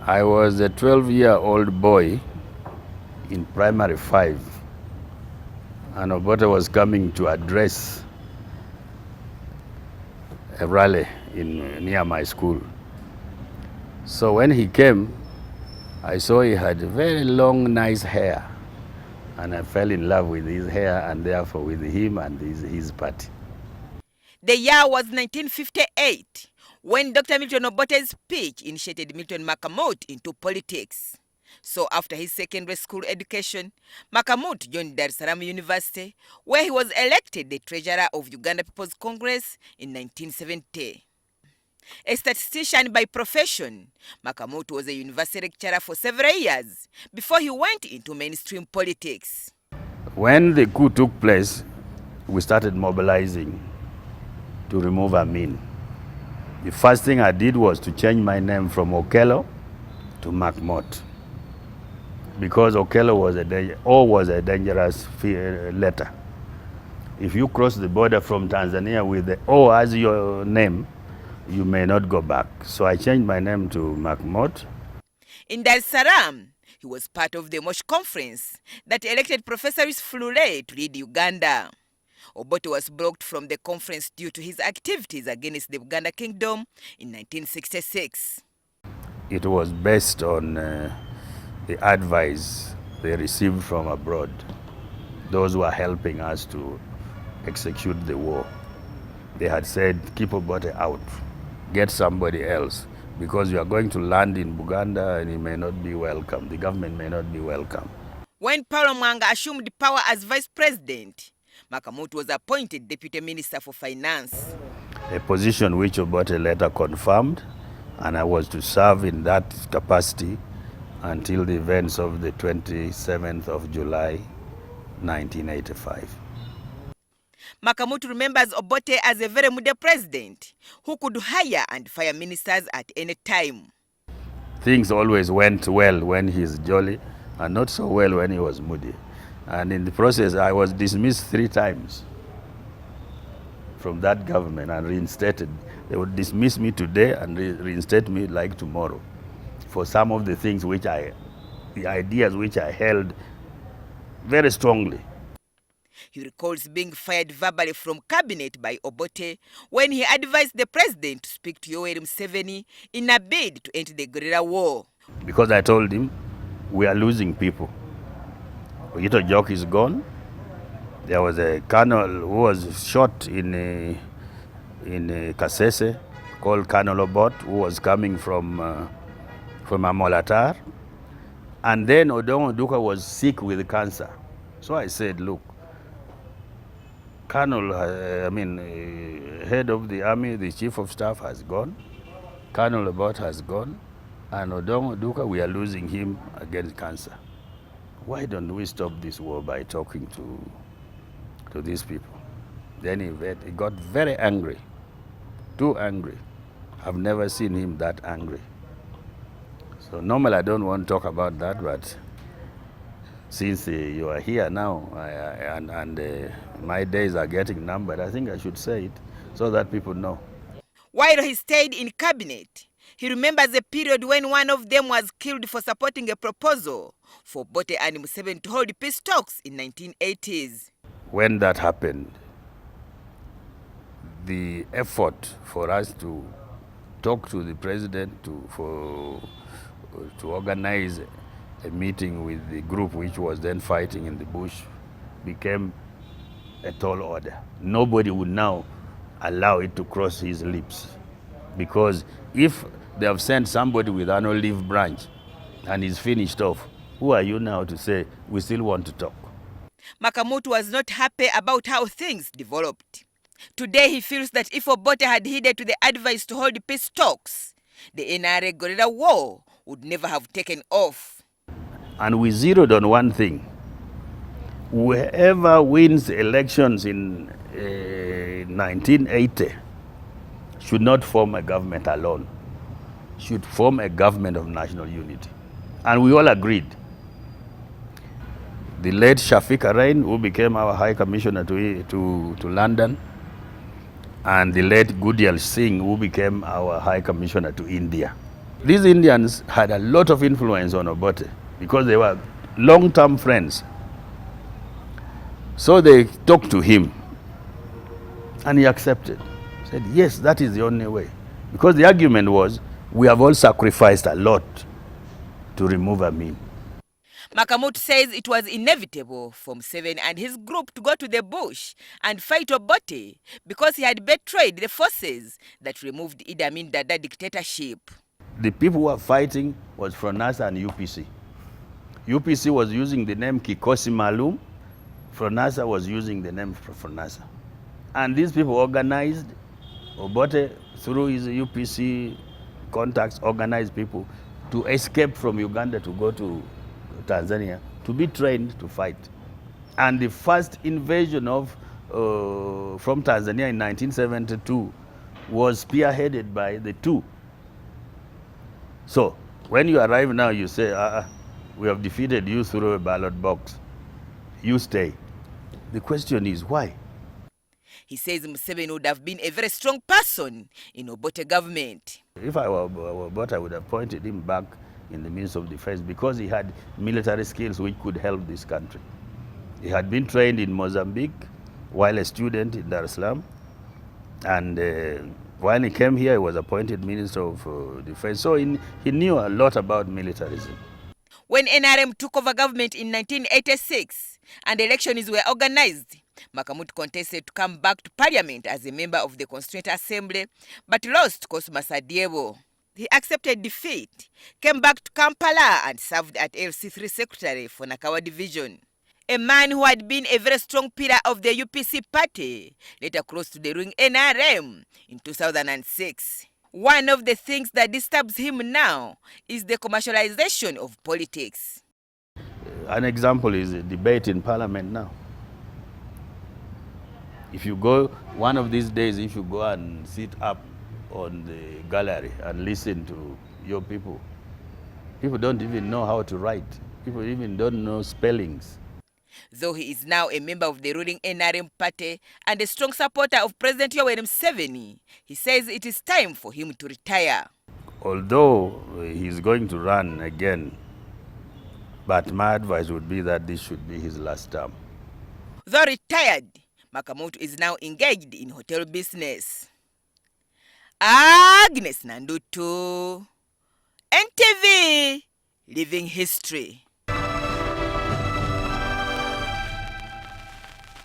I was a 12-year-old boy in primary 5, and Obote was coming to address a rally near my school. So when he came, I saw he had very long, nice hair, and I fell in love with his hair and therefore with him and his party. The year was 1958, when Dr. Milton Obote's speech initiated Milton Makmot into politics. So after his secondary school education, Makmot joined Dar es Salaam University, where he was elected the treasurer of Uganda People's Congress in 1970. A statistician by profession, Makmot was a university lecturer for several years before he went into mainstream politics. When the coup took place, we started mobilizing to remove Amin. The first thing I did was to change my name from Okello to Makmot, because Okello was a dangerous letter. If you cross the border from Tanzania with the O as your name, you may not go back. So I changed my name to Makmot. In Dar es Salaam, he was part of the Mosh Conference that elected Professor Flule to lead Uganda. Obote was blocked from the conference due to his activities against the Uganda Kingdom in 1966. It was based on the advice they received from abroad, those who are helping us to execute the war. They had said, keep Obote out, get somebody else, because you are going to land in Buganda and he may not be welcome. The government may not be welcome. When Paulo Mwanga assumed power as vice president, Makmot was appointed Deputy Minister for Finance. A position which Obote later confirmed, and I was to serve in that capacity until the events of the 27th of July, 1985. Makmot remembers Obote as a very moody president who could hire and fire ministers at any time. Things always went well when he's jolly, and not so well when he was moody. And in the process, I was dismissed 3 times from that government and reinstated. They would dismiss me today and reinstate me like tomorrow for some of the things the ideas which I held very strongly. He recalls being fired verbally from cabinet by Obote when he advised the president to speak to Yoweri Museveni in a bid to end the guerrilla war. Because I told him, we are losing people. Ito Jock is gone. There was a colonel who was shot in Kasese called Colonel Obote, who was coming from Amolatar. And then Odongo Duka was sick with cancer. So I said, look, head of the army, the chief of staff has gone, Colonel Obote has gone, and Odongo Duka, we are losing him against cancer. Why don't we stop this war by talking to these people? Then he got very angry, too angry. I've never seen him that angry. So normally I don't want to talk about that, but since you are here now and my days are getting numbered, I think I should say it so that people know. While he stayed in cabinet, he remembers a period when one of them was killed for supporting a proposal for Obote and Museveni to hold peace talks in 1980s. When that happened, the effort for us to talk to the president to organize a meeting with the group which was then fighting in the bush became a tall order. Nobody would now allow it to cross his lips, because if they have sent somebody with an olive branch and he's finished off, who are you now to say we still want to talk? Makmot was not happy about how things developed. Today he feels that if Obote had heeded to the advice to hold peace talks, the NRA guerrilla war would never have taken off. And we zeroed on one thing. Whoever wins elections in 1980 should not form a government alone, should form a government of national unity. And we all agreed. The late Shafiq Arain, who became our High Commissioner to London, and the late Gudial Singh, who became our High Commissioner to India. These Indians had a lot of influence on Obote because they were long-term friends. So they talked to him and he accepted. Said, yes, that is the only way. Because the argument was, we have all sacrificed a lot to remove Amin. Makmot says it was inevitable for Museveni and his group to go to the bush and fight Obote because he had betrayed the forces that removed Idi Amin Dada dictatorship. The people who were fighting was Fronasa and UPC. UPC was using the name Kikosi Malum. Fronasa was using the name Fronasa. And these people organized, Obote, through his UPC contacts, organized people to escape from Uganda to go to Tanzania to be trained to fight. And the first invasion of from Tanzania in 1972 was spearheaded by the two. So when you arrive now, you say, we have defeated you through a ballot box. You stay. The question is why? He says Museveni would have been a very strong person in Obote government. If I were Obote, I would have appointed him back in the Ministry of Defense because he had military skills which could help this country. He had been trained in Mozambique while a student in Dar es Salaam. And while he came here, he was appointed Minister of Defense. So he knew a lot about militarism. When NRM took over government in 1986 and elections were organized, Makmot contested to come back to parliament as a member of the Constituent Assembly, but lost Cosmas Adiebo. He accepted defeat, came back to Kampala and served as LC3 Secretary for Nakawa Division. A man who had been a very strong pillar of the UPC party later crossed to the ruling NRM in 2006. One of the things that disturbs him now is the commercialization of politics. An example is a debate in parliament now. If you go, one of these days, if you go and sit up on the gallery and listen to your people, people don't even know how to write. People even don't know spellings. Though he is now a member of the ruling NRM party and a strong supporter of President Yoweri Museveni, he says it is time for him to retire. Although he's going to run again, but my advice would be that this should be his last term. Though retired, Makmot is now engaged in hotel business. Agnes Nandutu, NTV, Living History.